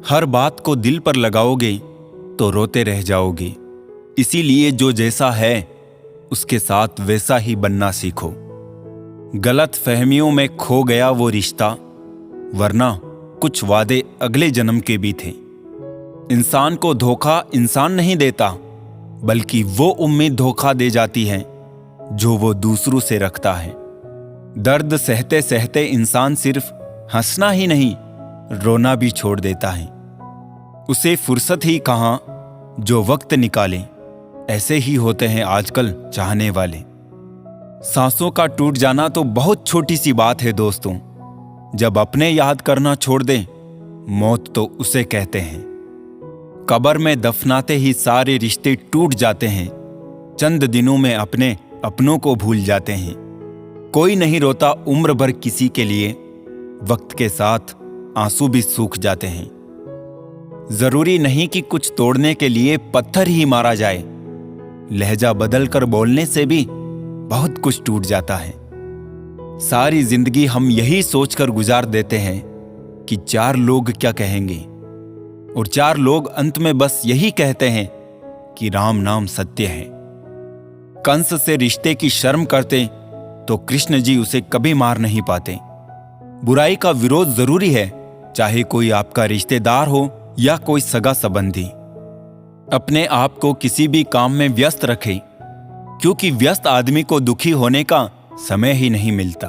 हर बात को दिल पर लगाओगे तो रोते रह जाओगे। इसीलिए जो जैसा है उसके साथ वैसा ही बनना सीखो। गलत फहमियों में खो गया वो रिश्ता, वरना कुछ वादे अगले जन्म के भी थे। इंसान को धोखा इंसान नहीं देता, बल्कि वो उम्मीद धोखा दे जाती है जो वो दूसरों से रखता है। दर्द सहते सहते इंसान सिर्फ हंसना ही नहीं, रोना भी छोड़ देता है। उसे फुर्सत ही कहाँ जो वक्त निकाले। ऐसे ही होते हैं आजकल चाहने वाले। सांसों का टूट जाना तो बहुत छोटी सी बात है दोस्तों। जब अपने याद करना छोड़ दे, मौत तो उसे कहते हैं। कब्र में दफनाते ही सारे रिश्ते टूट जाते हैं। चंद दिनों में अपने अपनों को भूल जाते हैं। कोई नहीं रोता उम्र भर किसी के लिए, वक्त के साथ आंसू भी सूख जाते हैं। जरूरी नहीं कि कुछ तोड़ने के लिए पत्थर ही मारा जाए। लहजा बदल कर बोलने से भी बहुत कुछ टूट जाता है। सारी जिंदगी हम यही सोचकर गुजार देते हैं कि 4 लोग क्या कहेंगे, और 4 लोग अंत में बस यही कहते हैं कि राम नाम सत्य है। कंस से रिश्ते की शर्म करते तो कृष्ण जी उसे कभी मार नहीं पाते। बुराई का विरोध जरूरी है, चाहे कोई आपका रिश्तेदार हो या कोई सगा संबंधी। अपने आप को किसी भी काम में व्यस्त रखें, क्योंकि व्यस्त आदमी को दुखी होने का समय ही नहीं मिलता।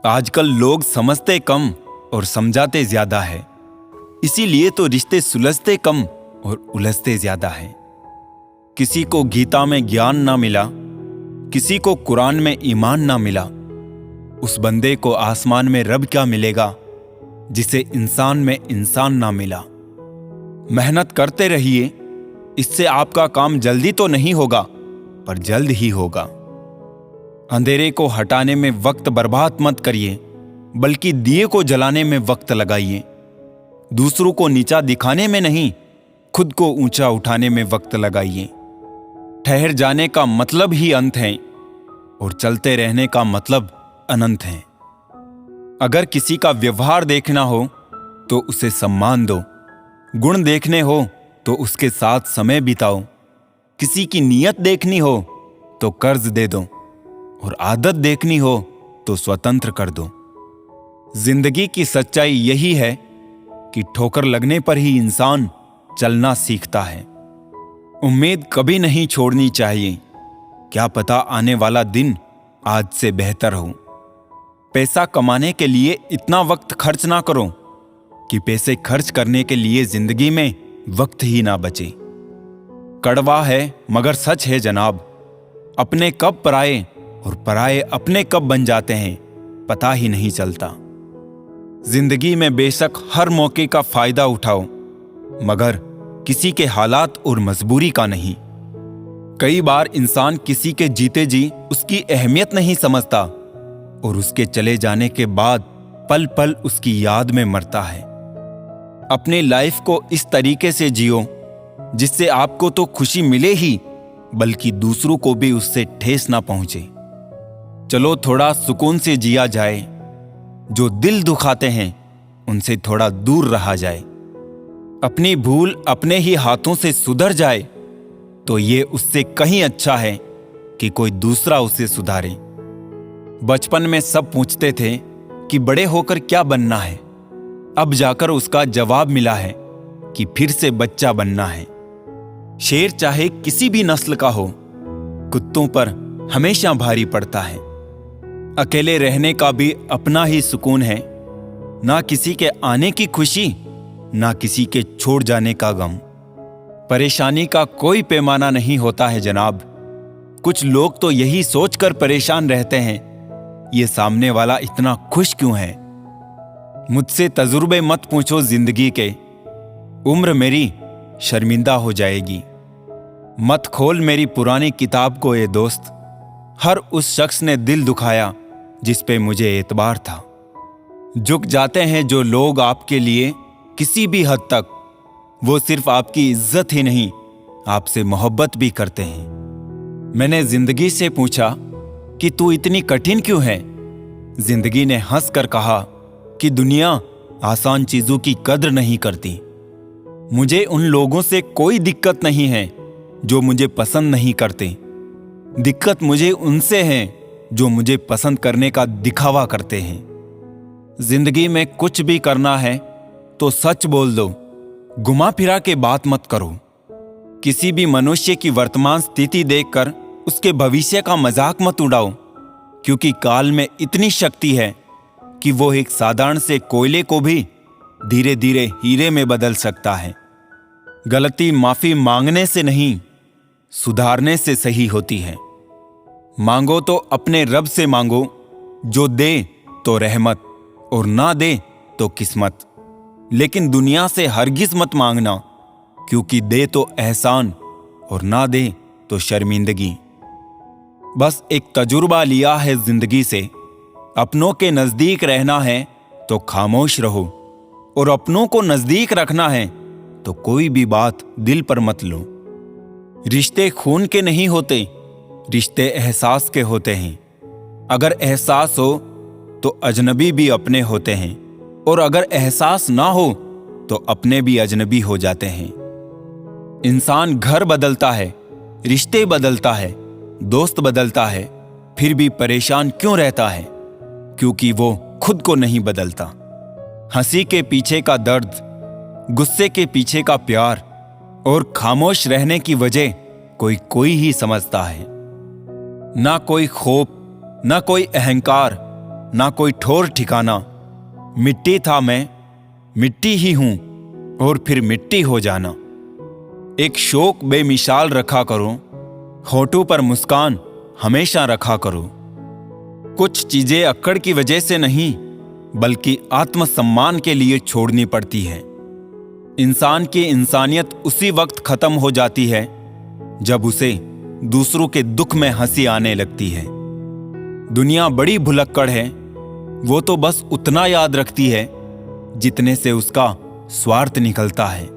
आजकल लोग समझते कम और समझाते ज्यादा है, इसीलिए तो रिश्ते सुलझते कम और उलझते ज्यादा है। किसी को गीता में ज्ञान ना मिला, किसी को कुरान में ईमान ना मिला। उस बंदे को आसमान में रब क्या मिलेगा जिसे इंसान में इंसान ना मिला। मेहनत करते रहिए, इससे आपका काम जल्दी तो नहीं होगा, पर जल्द ही होगा। अंधेरे को हटाने में वक्त बर्बाद मत करिए, बल्कि दिए को जलाने में वक्त लगाइए। दूसरों को नीचा दिखाने में नहीं, खुद को ऊंचा उठाने में वक्त लगाइए। ठहर जाने का मतलब ही अंत है, और चलते रहने का मतलब अनंत है। अगर किसी का व्यवहार देखना हो तो उसे सम्मान दो, गुण देखने हो तो उसके साथ समय बिताओ, किसी की नीयत देखनी हो तो कर्ज दे दो, और आदत देखनी हो तो स्वतंत्र कर दो। जिंदगी की सच्चाई यही है कि ठोकर लगने पर ही इंसान चलना सीखता है। उम्मीद कभी नहीं छोड़नी चाहिए, क्या पता आने वाला दिन आज से बेहतर हो। पैसा कमाने के लिए इतना वक्त खर्च ना करो कि पैसे खर्च करने के लिए जिंदगी में वक्त ही ना बचे। कड़वा है मगर सच है जनाब, अपने कब पराए और पराए अपने कब बन जाते हैं पता ही नहीं चलता। जिंदगी में बेशक हर मौके का फायदा उठाओ, मगर किसी के हालात और मजबूरी का नहीं। कई बार इंसान किसी के जीते जी उसकी अहमियत नहीं समझता, और उसके चले जाने के बाद पल पल उसकी याद में मरता है। अपनी लाइफ को इस तरीके से जियो जिससे आपको तो खुशी मिले ही, बल्कि दूसरों को भी उससे ठेस ना पहुंचे। चलो थोड़ा सुकून से जिया जाए, जो दिल दुखाते हैं उनसे थोड़ा दूर रहा जाए। अपनी भूल अपने ही हाथों से सुधर जाए तो ये उससे कहीं अच्छा है कि कोई दूसरा उसे सुधारे। बचपन में सब पूछते थे कि बड़े होकर क्या बनना है, अब जाकर उसका जवाब मिला है कि फिर से बच्चा बनना है। शेर चाहे किसी भी नस्ल का हो, कुत्तों पर हमेशा भारी पड़ता है। अकेले रहने का भी अपना ही सुकून है, ना किसी के आने की खुशी, ना किसी के छोड़ जाने का गम। परेशानी का कोई पैमाना नहीं होता है जनाब। कुछ लोग तो यही सोचकर परेशान रहते हैं, ये सामने वाला इतना खुश क्यों है। मुझसे तजुर्बे मत पूछो जिंदगी के, उम्र मेरी शर्मिंदा हो जाएगी। मत खोल मेरी पुरानी किताब को ए दोस्त, हर उस शख्स ने दिल दुखाया जिस पे मुझे एतबार था। झुक जाते हैं जो लोग आपके लिए किसी भी हद तक, वो सिर्फ आपकी इज्जत ही नहीं आपसे मोहब्बत भी करते हैं। मैंने जिंदगी से पूछा कि तू इतनी कठिन क्यों है। जिंदगी ने हंस कर कहा कि दुनिया आसान चीजों की कद्र नहीं करती। मुझे उन लोगों से कोई दिक्कत नहीं है जो मुझे पसंद नहीं करते। दिक्कत मुझे उनसे है जो मुझे पसंद करने का दिखावा करते हैं। जिंदगी में कुछ भी करना है तो सच बोल दो, घुमा फिरा के बात मत करो। किसी भी मनुष्य की वर्तमान स्थिति देखकर उसके भविष्य का मजाक मत उड़ाओ, क्योंकि काल में इतनी शक्ति है कि वो एक साधारण से कोयले को भी धीरे धीरे हीरे में बदल सकता है। गलती माफी मांगने से नहीं, सुधारने से सही होती है। मांगो तो अपने रब से मांगो, जो दे तो रहमत और ना दे तो किस्मत। लेकिन दुनिया से हरगिज मत मांगना, क्योंकि दे तो एहसान और ना दे तो शर्मिंदगी। बस एक तजुर्बा लिया है जिंदगी से, अपनों के नजदीक रहना है तो खामोश रहो, और अपनों को नजदीक रखना है तो कोई भी बात दिल पर मत लो। रिश्ते खून के नहीं होते, रिश्ते एहसास के होते हैं। अगर एहसास हो तो अजनबी भी अपने होते हैं, और अगर एहसास ना हो तो अपने भी अजनबी हो जाते हैं। इंसान घर बदलता है, रिश्ते बदलता है, दोस्त बदलता है, फिर भी परेशान क्यों रहता है? क्योंकि वो खुद को नहीं बदलता। हंसी के पीछे का दर्द, गुस्से के पीछे का प्यार और खामोश रहने की वजह कोई ही समझता है। ना कोई खौफ, ना कोई अहंकार, ना कोई ठोर ठिकाना। मिट्टी था मैं, मिट्टी ही हूं, और फिर मिट्टी हो जाना। एक शौक बेमिसाल रखा करो, होठों पर मुस्कान हमेशा रखा करो। कुछ चीजें अक्कड़ की वजह से नहीं, बल्कि आत्मसम्मान के लिए छोड़नी पड़ती है। इंसान की इंसानियत उसी वक्त खत्म हो जाती है जब उसे दूसरों के दुख में हंसी आने लगती है। दुनिया बड़ी भुलक्कड़ है, वो तो बस उतना याद रखती है जितने से उसका स्वार्थ निकलता है।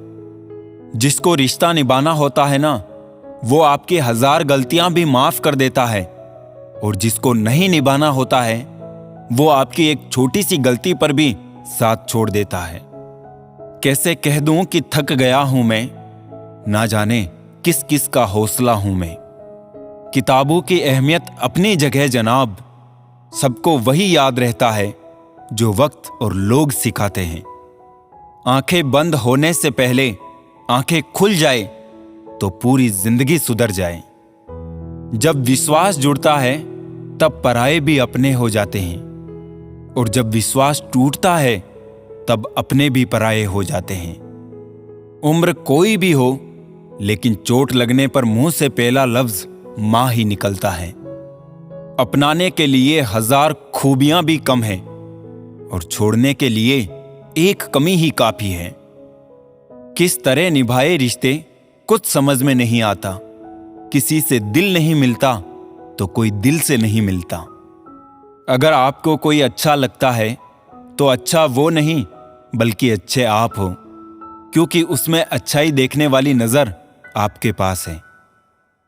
जिसको रिश्ता निभाना होता है ना, वो आपकी 1000 गलतियां भी माफ कर देता है, और जिसको नहीं निभाना होता है वो आपकी एक छोटी सी गलती पर भी साथ छोड़ देता है। कैसे कह दूं कि थक गया हूं मैं, ना जाने किस किस का हौसला हूं मैं। किताबों की अहमियत अपनी जगह जनाब, सबको वही याद रहता है जो वक्त और लोग सिखाते हैं। आंखें बंद होने से पहले आंखें खुल जाए तो पूरी जिंदगी सुधर जाए। जब विश्वास जुड़ता है तब पराये भी अपने हो जाते हैं, और जब विश्वास टूटता है तब अपने भी पराये हो जाते हैं। उम्र कोई भी हो, लेकिन चोट लगने पर मुंह से पहला लफ्ज मां ही निकलता है। अपनाने के लिए 1000 खूबियां भी कम है, और छोड़ने के लिए एक कमी ही काफी है। किस तरह निभाए रिश्ते कुछ समझ में नहीं आता। किसी से दिल नहीं मिलता तो कोई दिल से नहीं मिलता। अगर आपको कोई अच्छा लगता है तो अच्छा वो नहीं, बल्कि अच्छे आप हो, क्योंकि उसमें अच्छाई देखने वाली नजर आपके पास है।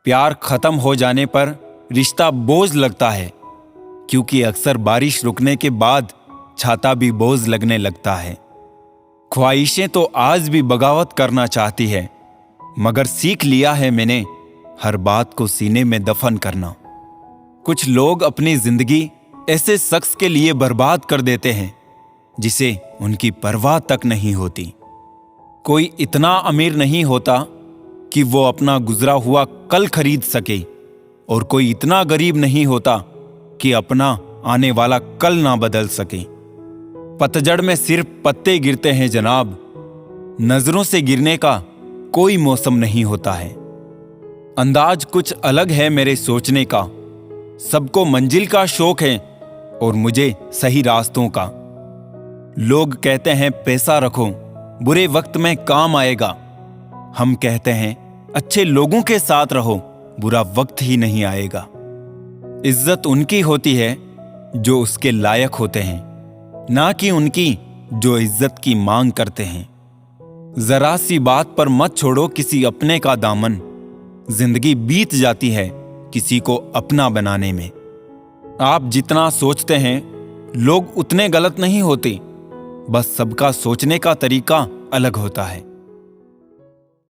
प्यार खत्म हो जाने पर रिश्ता बोझ लगता है, क्योंकि अक्सर बारिश रुकने के बाद छाता भी बोझ लगने लगता है। ख्वाहिशें तो आज भी बगावत करना चाहती है, मगर सीख लिया है मैंने हर बात को सीने में दफन करना। कुछ लोग अपनी जिंदगी ऐसे शख्स के लिए बर्बाद कर देते हैं जिसे उनकी परवाह तक नहीं होती। कोई इतना अमीर नहीं होता कि वो अपना गुजरा हुआ कल खरीद सके, और कोई इतना गरीब नहीं होता कि अपना आने वाला कल ना बदल सके। पतझड़ में सिर्फ पत्ते गिरते हैं जनाब, नजरों से गिरने का कोई मौसम नहीं होता है। अंदाज कुछ अलग है मेरे सोचने का, सबको मंजिल का शौक है और मुझे सही रास्तों का। लोग कहते हैं पैसा रखो, बुरे वक्त में काम आएगा। हम कहते हैं अच्छे लोगों के साथ रहो, बुरा वक्त ही नहीं आएगा। इज्जत उनकी होती है जो उसके लायक होते हैं, ना कि उनकी जो इज्जत की मांग करते हैं। जरा सी बात पर मत छोड़ो किसी अपने का दामन, जिंदगी बीत जाती है किसी को अपना बनाने में। आप जितना सोचते हैं लोग उतने गलत नहीं होते, बस सबका सोचने का तरीका अलग होता है।